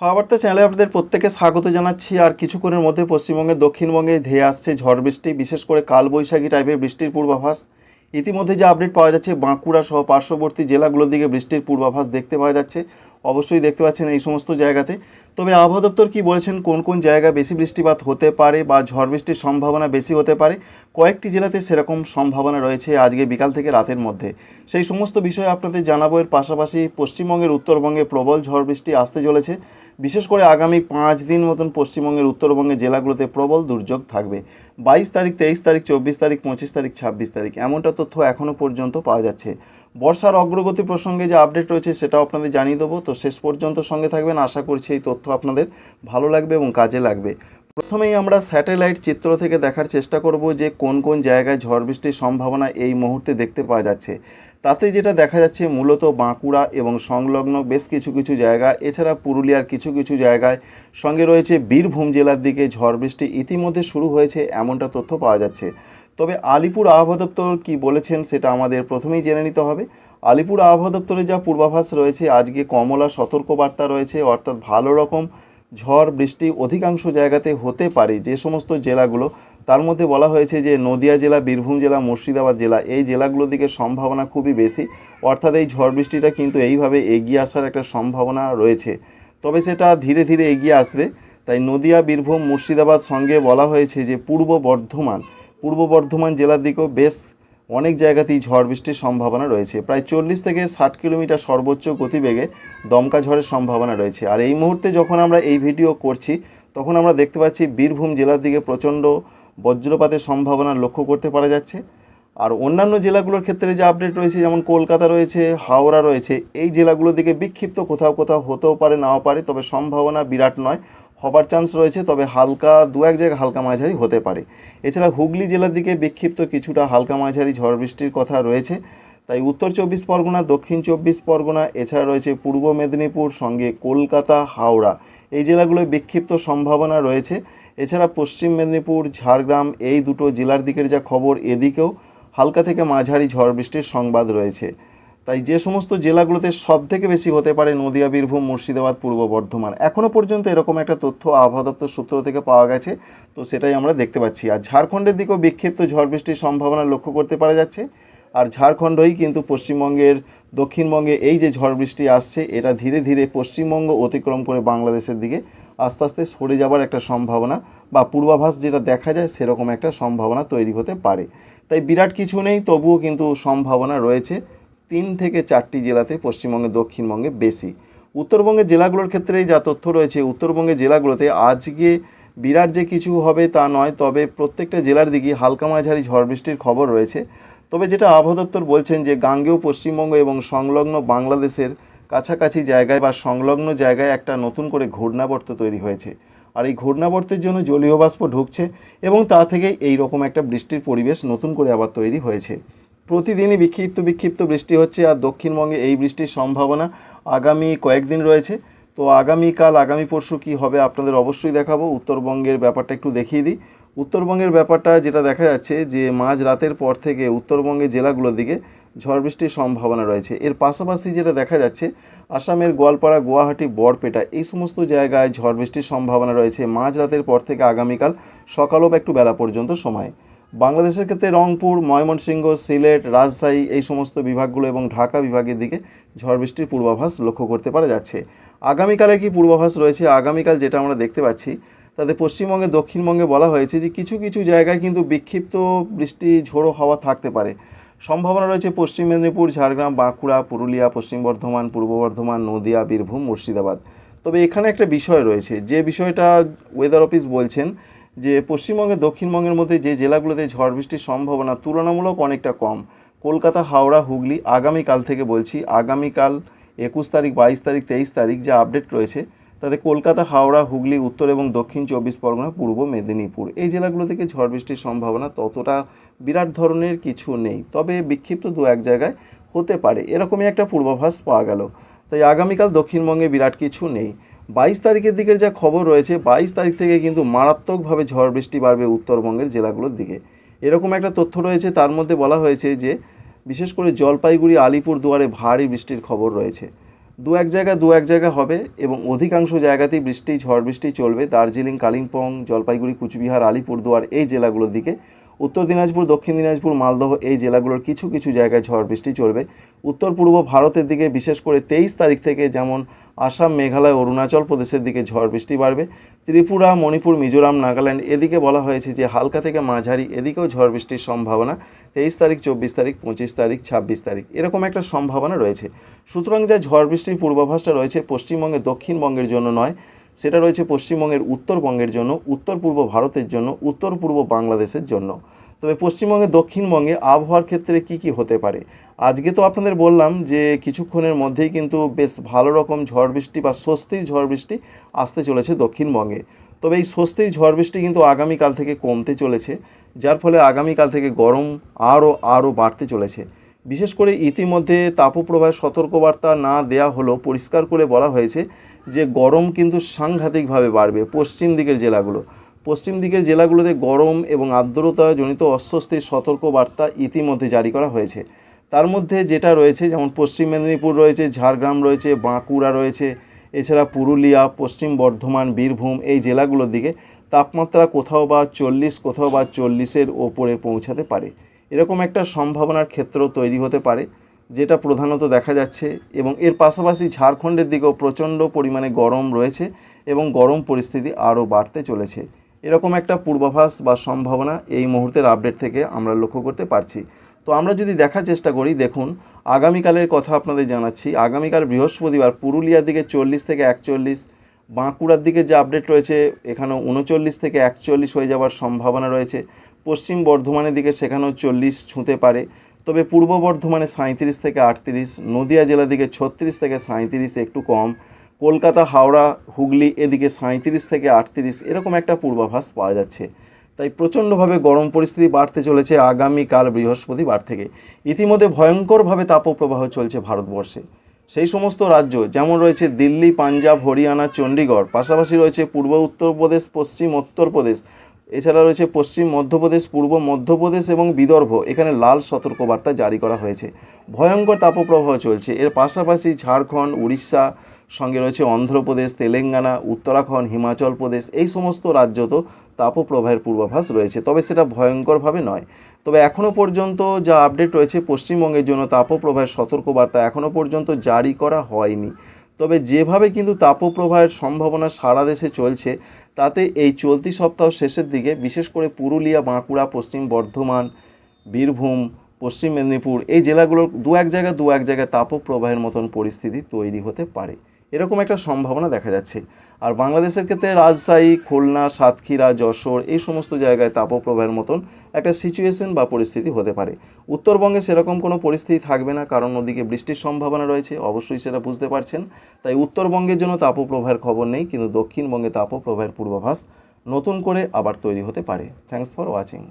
হাওয়া বার্তা চ্যানেলে আপনাদের প্রত্যেকে স্বাগত জানাচ্ছি। আর কিছুক্ষণের মধ্যে পশ্চিমবঙ্গের দক্ষিণবঙ্গে ধেয়ে আসছে ঝড় বৃষ্টি, বিশেষ করে কালবৈশাখী টাইপের বৃষ্টির পূর্বাভাস। ইতিমধ্যে যে আপডেট পাওয়া যাচ্ছে, বাঁকুড়া সহ পার্শ্ববর্তী জেলাগুলোর দিকে বৃষ্টির পূর্বাভাস দেখতে পাওয়া যাচ্ছে। অবশ্যই দেখতে পাচ্ছেন এই সমস্ত জায়গাতে। তবে আবহাওয়া দপ্তর কী বলেছেন, কোন কোন জায়গায় বেশি বৃষ্টিপাত হতে পারে বা ঝড় বৃষ্টির সম্ভাবনা বেশি হতে পারে, কয়েকটি জেলাতে সেরকম সম্ভাবনা রয়েছে আজকে বিকাল থেকে রাতের মধ্যে। সেই সমস্ত বিষয়ে আপনাদের জানাবো। এর পাশাপাশি পশ্চিমবঙ্গের উত্তরবঙ্গে প্রবল ঝড় বৃষ্টি আসতে চলেছে। বিশেষ করে আগামী 5 দিন মতন পশ্চিমবঙ্গের উত্তরবঙ্গের জেলাগুলোতে প্রবল দুর্যোগ থাকবে। 22 তারিখ, 23 তারিখ, 24 তারিখ, 25 তারিখ, 26 তারিখ এমনটা তথ্য এখনও পর্যন্ত পাওয়া যাচ্ছে। বর্ষার অগ্রগতি প্রসঙ্গে যে আপডেট রয়েছে সেটাও আপনাদের জানিয়ে দেবো। তো শেষ পর্যন্ত সঙ্গে থাকবেন, আশা করছি এই তথ্য আপনাদের ভালো লাগবে এবং কাজে লাগবে। প্রথমেই আমরা স্যাটেলাইট চিত্র থেকে দেখার চেষ্টা করব যে কোন কোন জায়গায় ঝড় বৃষ্টির সম্ভাবনা এই মুহূর্তে দেখতে পাওয়া যাচ্ছে। তাতে যেটা দেখা যাচ্ছে, মূলত বাঁকুড়া এবং সংলগ্ন বেশ কিছু কিছু জায়গা, এছাড়া পুরুলিয়ার কিছু কিছু জায়গায়, সঙ্গে রয়েছে বীরভূম জেলার দিকে ঝড় বৃষ্টি ইতিমধ্যে শুরু হয়েছে এমনটা তথ্য পাওয়া যাচ্ছে। তবে আলিপুর আবহাওয়া দপ্তর কী বলেছেন সেটা আমাদের প্রথমেই জেনে নিতে হবে। আলিপুর আবহাওয়া দপ্তরে যা পূর্বাভাস রয়েছে, আজকে কমলা সতর্কবার্তা রয়েছে, অর্থাৎ ভালো রকম ঝড় বৃষ্টি অধিকাংশ জায়গাতে হতে পারে। যে সমস্ত জেলাগুলো, তার মধ্যে বলা হয়েছে যে নদিয়া জেলা, বীরভূম জেলা, মুর্শিদাবাদ জেলা, এই জেলাগুলোর দিকে সম্ভাবনা খুবই বেশি। অর্থাৎ এই ঝড় বৃষ্টিটা কিন্তু এইভাবে এগিয়ে আসার একটা সম্ভাবনা রয়েছে। তবে সেটা ধীরে ধীরে এগিয়ে আসবে। তাই নদিয়া, বীরভূম, মুর্শিদাবাদ সঙ্গে বলা হয়েছে যে পূর্ব বর্ধমান জেলার দিকেও বেশ অনেক জায়গাতেই ঝড় বৃষ্টির সম্ভাবনা রয়েছে। প্রায় 40 থেকে 60 কিলোমিটার সর্বোচ্চ গতিবেগে দমকা ঝড়ের সম্ভাবনা রয়েছে। আর এই মুহূর্তে যখন আমরা এই ভিডিও করছি, তখন আমরা দেখতে পাচ্ছি বীরভূম জেলার দিকে প্রচণ্ড বজ্রপাতের সম্ভাবনা লক্ষ্য করতে পারা যাচ্ছে। আর অন্যান্য জেলাগুলোর ক্ষেত্রে যে আপডেট রয়েছে, যেমন কলকাতা রয়েছে, হাওড়া রয়েছে, এই জেলাগুলোর দিকে বিক্ষিপ্ত কোথাও কোথাও হতেও পারে, নাও পারে, তবে সম্ভাবনা বিরাট নয়, হবার চান্স রয়েছে। তবে হালকা দু এক জায়গায় হালকা মাঝারি হতে পারে। এছাড়া হুগলি জেলার দিকে বিক্ষিপ্ত কিছুটা হালকা মাঝারি ঝড় বৃষ্টির কথা রয়েছে। তাই উত্তর 24 পরগনা, দক্ষিণ 24 পরগনা, এছাড়া রয়েছে পূর্ব মেদিনীপুর, সঙ্গে কলকাতা, হাওড়া, এই জেলাগুলোয় বিক্ষিপ্ত সম্ভাবনা রয়েছে। এছাড়া পশ্চিম মেদিনীপুর, ঝাড়গ্রাম, এই দুটো জেলার দিকের যা খবর, এদিকেও হালকা থেকে মাঝারি ঝড় বৃষ্টির সংবাদ রয়েছে। তাই যে সমস্ত জেলাগুলোতে সব থেকে বেশি হতে পারে, নদিয়া, বীরভূম, মুর্শিদাবাদ, পূর্ব বর্ধমান, এখনও পর্যন্ত এরকম একটা তথ্য আবহাওয়া দপ্তর সূত্র থেকে পাওয়া গেছে। তো সেটাই আমরা দেখতে পাচ্ছি। আর ঝাড়খণ্ডের দিকেও বিক্ষিপ্ত ঝড় বৃষ্টির সম্ভাবনা লক্ষ্য করতে পারা যাচ্ছে। আর ঝাড়খণ্ডই কিন্তু পশ্চিমবঙ্গের দক্ষিণবঙ্গে এই যে ঝড় বৃষ্টি আসছে, এটা ধীরে ধীরে পশ্চিমবঙ্গ অতিক্রম করে বাংলাদেশের দিকে আস্তে আস্তে সরে যাবার একটা সম্ভাবনা, বা পূর্বাভাস যেটা দেখা যায় সেরকম একটা সম্ভাবনা তৈরি হতে পারে। তাই বিরাট কিছু নেই, তবুও কিন্তু সম্ভাবনা রয়েছে 3 থেকে 4টি জেলাতে পশ্চিমবঙ্গে, দক্ষিণবঙ্গে বেশি। উত্তরবঙ্গের জেলাগুলোর ক্ষেত্রে যা তথ্য রয়েছে, উত্তরবঙ্গের জেলাগুলোতে আজকে বিরাট যে কিছু হবে তা নয়, তবে প্রত্যেকটা জেলার দিকে হালকা মাঝারি ঝড় বৃষ্টির খবর রয়েছে। তবে যেটা আবহাওয়া দপ্তর বলছেন যে গাঙ্গেয় পশ্চিমবঙ্গ এবং সংলগ্ন বাংলাদেশের কাছাকাছি জায়গায় বা সংলগ্ন জায়গায় একটা নতুন করে ঘূর্ণাবর্ত তৈরি হয়েছে। আর এই ঘূর্ণাবর্তের জন্য জলীয় বাষ্প ঢুকছে এবং তা থেকে এই রকম একটা বৃষ্টির পরিবেশ নতুন করে আবার তৈরি হয়েছে। প্রতিদিনই বিক্ষিপ্ত বৃষ্টি হচ্ছে। আর দক্ষিণবঙ্গে এই বৃষ্টির সম্ভাবনা আগামী কয়েকদিন রয়েছে। তো আগামীকাল, আগামী পরশু কী হবে আপনাদের অবশ্যই দেখাবো। উত্তরবঙ্গের ব্যাপারটা একটু দেখিয়ে দিই। উত্তরবঙ্গের ব্যাপারটা যেটা দেখা যাচ্ছে যে মাঝ রাতের পর থেকে উত্তরবঙ্গের জেলাগুলোর দিকে ঝড় বৃষ্টির সম্ভাবনা রয়েছে। এর পাশাপাশি যেটা দেখা যাচ্ছে, আসামের গোয়ালপাড়া, গুয়াহাটি, বরপেটা, এই সমস্ত জায়গায় ঝড় বৃষ্টির সম্ভাবনা রয়েছে মাঝ রাতের পর থেকে আগামীকাল সকালও বা একটু বেলা পর্যন্ত সময়। বাংলাদেশের ক্ষেত্রে রংপুর, ময়মনসিংহ, সিলেট, রাজশাহী, এই সমস্ত বিভাগগুলো এবং ঢাকা বিভাগের দিকে ঝড় বৃষ্টির পূর্বাভাস লক্ষ্য করতে পারা যাচ্ছে। আগামীকালের কি পূর্বাভাস রয়েছে, আগামীকাল যেটা আমরা দেখতে পাচ্ছি, তাতে পশ্চিমবঙ্গে, দক্ষিণবঙ্গে বলা হয়েছে যে কিছু কিছু জায়গায় কিন্তু বিক্ষিপ্ত বৃষ্টি, ঝোড়ো হাওয়া থাকতে পারে। সম্ভাবনা রয়েছে পশ্চিম মেদিনীপুর, ঝাড়গ্রাম, বাঁকুড়া, পুরুলিয়া, পশ্চিম বর্ধমান, পূর্ব বর্ধমান, নদিয়া, বীরভূম, মুর্শিদাবাদ। তবে এখানে একটা বিষয় রয়েছে, যে বিষয়টা ওয়েদার অফিস বলছেন যে পশ্চিমবঙ্গে, দক্ষিণবঙ্গের মধ্যে যে জেলাগুলোতে ঝড় বৃষ্টির সম্ভাবনা তুলনামূলক অনেকটা কম, কলকাতা, হাওড়া, হুগলি, আগামীকাল থেকে বলছি, আগামীকাল 21 তারিখ, 22 তারিখ, 23 তারিখ যে আপডেট রয়েছে, তাতে কলকাতা, হাওড়া, হুগলি, উত্তর এবং দক্ষিণ 24 পরগনা, পূর্ব মেদিনীপুর, এই জেলাগুলো থেকে ঝড় বৃষ্টির সম্ভাবনা ততটা বিরাট ধরনের কিছু নেই। তবে বিক্ষিপ্ত দু এক জায়গায় হতে পারে, এরকমই একটা পূর্বাভাস পাওয়া গেল। তাই আগামীকাল দক্ষিণবঙ্গে বিরাট কিছু নেই। 22 তারিখের দিকের যা খবর রয়েছে, 22 তারিখ থেকে কিন্তু মারাত্মকভাবে ঝড় বৃষ্টি বাড়বে উত্তরবঙ্গের জেলাগুলোর দিকে, এরকম একটা তথ্য রয়েছে। তার মধ্যে বলা হয়েছে যে বিশেষ করে জলপাইগুড়ি, আলিপুরদুয়ারে ভারী বৃষ্টির খবর রয়েছে। দু এক জায়গা হবে এবং অধিকাংশ জায়গাতেই বৃষ্টি ঝড় বৃষ্টি চলবে দার্জিলিং, কালিম্পং, জলপাইগুড়ি, কুচবিহার, আলিপুরদুয়ার এই জেলাগুলোর দিকে। উত্তর দিনাজপুর, দক্ষিণ দিনাজপুর, মালদহ এই জেলাগুলোর কিছু কিছু জায়গায় ঝড় বৃষ্টি চলবে। উত্তর পূর্ব ভারতের দিকে বিশেষ করে 23 তারিখ থেকে যেমন আসাম, মেঘালয়, অরুণাচল প্রদেশের দিকে ঝড় বৃষ্টি বাড়বে। ত্রিপুরা, মণিপুর, মিজোরাম, নাগাল্যান্ড এদিকে বলা হয়েছে যে হালকা থেকে মাঝারি এদিকেও ঝড় বৃষ্টির সম্ভাবনা 23 তারিখ, 24 তারিখ, 25 তারিখ, 26 তারিখ এরকম একটা সম্ভাবনা রয়েছে। সুতরাং যা ঝড় বৃষ্টির পূর্বাভাসটা রয়েছে পশ্চিমবঙ্গে দক্ষিণবঙ্গের জন্য নয়, সেটা রয়েছে পশ্চিমবঙ্গের উত্তরবঙ্গের জন্য, উত্তর পূর্ব ভারতের জন্য, উত্তর পূর্ব বাংলাদেশের জন্য। তবে পশ্চিমবঙ্গে দক্ষিণবঙ্গে আবহাওয়ার ক্ষেত্রে কি কি হতে পারে আজকে তো আপনাদের বললাম যে কিছুক্ষণের মধ্যেই কিন্তু বেশ ভালো রকম ঝড় বৃষ্টি বা স্বস্তির ঝড় বৃষ্টি আসতে চলেছে দক্ষিণবঙ্গে। তবে এই স্বস্তির ঝড় বৃষ্টি কিন্তু আগামীকাল থেকে কমতে চলেছে, যার ফলে আগামীকাল থেকে গরম আরও বাড়তে চলেছে। বিশেষ করে ইতিমধ্যে তাপপ্রবাহের সতর্কবার্তা না দেয়া হলেও পরিষ্কার করে বলা হয়েছে যে গরম কিন্তু সাংঘাতিকভাবে বাড়বে পশ্চিম দিকের জেলাগুলোতে গরম এবং আর্দ্রতাজনিত অস্বস্তির সতর্কবার্তা ইতিমধ্যে জারি করা হয়েছে। তার মধ্যে যেটা রয়েছে যেমন পশ্চিম মেদিনীপুর রয়েছে, ঝাড়গ্রাম রয়েছে, বাঁকুড়া রয়েছে, এছাড়া পুরুলিয়া, পশ্চিম বর্ধমান, বীরভূম এই জেলাগুলোর দিকে তাপমাত্রা কোথাও বা 40, কোথাও বা 40-এর ওপরে পৌঁছাতে পারে। এরকম একটা সম্ভাবনার ক্ষেত্র তৈরি হতে পারে যেটা প্রধানত দেখা যাচ্ছে। এবং এর পাশাপাশি ঝাড়খণ্ডের দিকেও প্রচণ্ড পরিমাণে গরম রয়েছে এবং গরম পরিস্থিতি আরও বাড়তে চলেছে। এরকম একটা পূর্বাভাস বা সম্ভাবনা এই মুহূর্তের আপডেট থেকে আমরা লক্ষ্য করতে পারছি। তো আমরা যদি দেখার চেষ্টা করি, দেখুন আগামীকালের কথা আপনাদের জানাচ্ছি। আগামীকাল বৃহস্পতিবার পুরুলিয়ার দিকে 40 থেকে 41, বাঁকুড়ার দিকে যে আপডেট রয়েছে এখানেও 39 থেকে 41 হয়ে যাওয়ার সম্ভাবনা রয়েছে। পশ্চিম বর্ধমানের দিকে সেখানেও 40 ছুঁতে পারে। তবে পূর্ব বর্ধমানে 37 থেকে 38, নদিয়া জেলার দিকে 36 থেকে 37 একটু কম, কলকাতা, হাওড়া, হুগলি এদিকে 37 থেকে 38 এরকম একটা পূর্বাভাস পাওয়া যাচ্ছে। তাই প্রচণ্ডভাবে গরম পরিস্থিতি বাড়তে চলেছে আগামীকাল বৃহস্পতিবার থেকে। ইতিমধ্যে ভয়ঙ্করভাবে তাপপ্রবাহ চলছে ভারতবর্ষে। সেই সমস্ত রাজ্য যেমন রয়েছে দিল্লি, পাঞ্জাব, হরিয়ানা, চণ্ডীগড়, পাশাপাশি রয়েছে পূর্ব উত্তরপ্রদেশ, পশ্চিম উত্তরপ্রদেশ, এছাড়া রয়েছে পশ্চিম মধ্যপ্রদেশ, পূর্ব মধ্যপ্রদেশ এবং বিদর্ভ। এখানে লাল সতর্কবার্তা জারি করা হয়েছে। ভয়ঙ্কর তাপপ্রবাহ চলছে। এর পাশাপাশি ঝাড়খণ্ড, উড়িষ্যা, সঙ্গে রয়েছে অন্ধ্রপ্রদেশ, তেলেঙ্গানা, উত্তরাখণ্ড, হিমাচল প্রদেশ এই সমস্ত রাজ্যতেও তাপপ্রবাহের পূর্বাভাস রয়েছে। তবে সেটা ভয়ঙ্করভাবে নয়। তবে এখনও পর্যন্ত যা আপডেট রয়েছে পশ্চিমবঙ্গের জন্য তাপপ্রবাহের সতর্কবার্তা এখনও পর্যন্ত জারি করা হয়নি। তবে যেভাবে কিন্তু তাপপ্রবাহের সম্ভাবনা সারা দেশে চলছে তাতে এই চলতি সপ্তাহ শেষের দিকে বিশেষ করে পুরুলিয়া, বাঁকুড়া, পশ্চিম বর্ধমান, বীরভূম, পশ্চিম মেদিনীপুর এই জেলাগুলোর দু এক জায়গায় তাপপ্রবাহের মতন পরিস্থিতি তৈরি হতে পারে, এরকম একটা সম্ভাবনা দেখা যাচ্ছে। আর বাংলাদেশের ক্ষেত্রে রাজশাহী, খুলনা, সাতক্ষীরা, যশোর এই সমস্ত জায়গায় তাপপ্রবাহের মতন একটা সিচুয়েশন বা পরিস্থিতি হতে পারে। উত্তরবঙ্গে সেরকম কোনো পরিস্থিতি থাকবে না, কারণ ওদিকে বৃষ্টির সম্ভাবনা রয়েছে, অবশ্যই সেটা বুঝতে পারছেন। তাই উত্তরবঙ্গের জন্য তাপপ্রবাহের খবর নেই, কিন্তু দক্ষিণবঙ্গে তাপপ্রবাহের পূর্বাভাস নতুন করে আবার তৈরি হতে পারে। Thanks for watching.